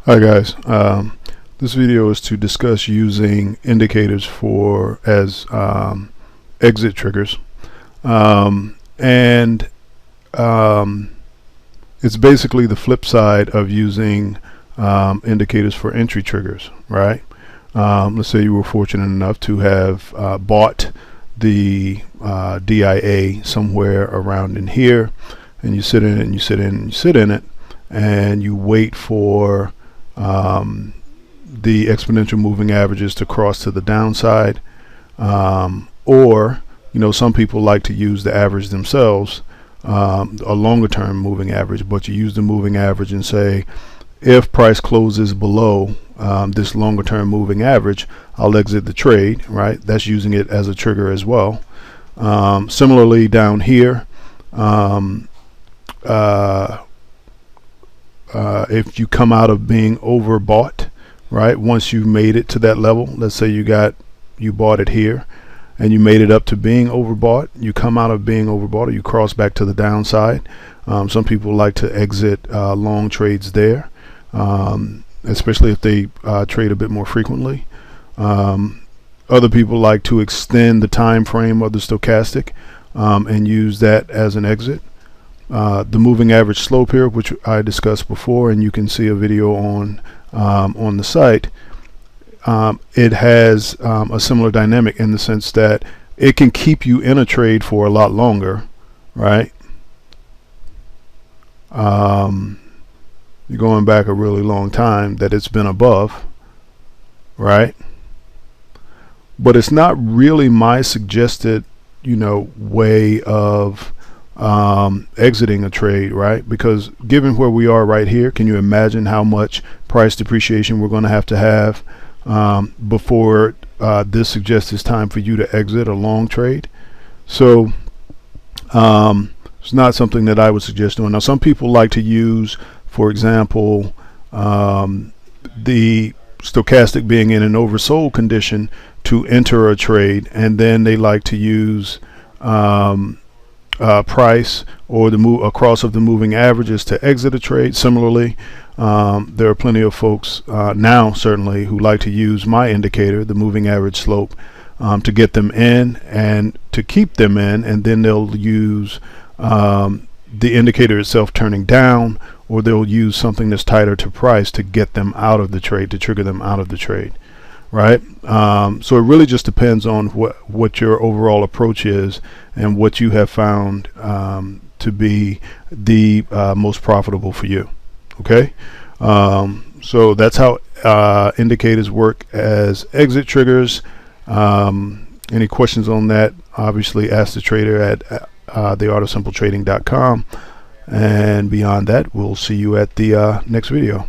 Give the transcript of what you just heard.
Hi guys, this video is to discuss using indicators as exit triggers, and it's basically the flip side of using indicators for entry triggers, right? Let's say you were fortunate enough to have bought the DIA somewhere around in here, and you sit in it and you sit in and you sit in it, and you wait for the exponential moving averages to cross to the downside, or some people like to use the average themselves, a longer term moving average, but you use the moving average and say, if price closes below this longer term moving average, I'll exit the trade, right? That's using it as a trigger as well. Similarly down here, if you come out of being overbought, right, once you made it to that level, let's say you bought it here and you made it up to being overbought, you come out of being overbought, or you cross back to the downside. Some people like to exit long trades there, especially if they trade a bit more frequently. Other people like to extend the time frame of the stochastic and use that as an exit. The moving average slope here, which I discussed before, and you can see a video on the site, it has a similar dynamic in the sense that it can keep you in a trade for a lot longer, right? You're going back a really long time that it's been above, right? But it's not really my suggested way of exiting a trade, right? Because given where we are right here, can you imagine how much price depreciation we're going to have before this suggests it's time for you to exit a long trade? So it's not something that I would suggest doing. Now, some people like to use, for example, the stochastic being in an oversold condition to enter a trade, and then they like to use price or the across of the moving averages to exit a trade. Similarly, there are plenty of folks now certainly who like to use my indicator, the moving average slope, to get them in and to keep them in, and then they'll use the indicator itself turning down, or they'll use something that's tighter to price to get them out of the trade, to trigger them out of the trade, right? So it really just depends on what your overall approach is and what you have found to be the most profitable for you. Okay, so that's how indicators work as exit triggers. Any questions on that, obviously ask the trader at theartofsimpletrading.com, and beyond that, we'll see you at the next video.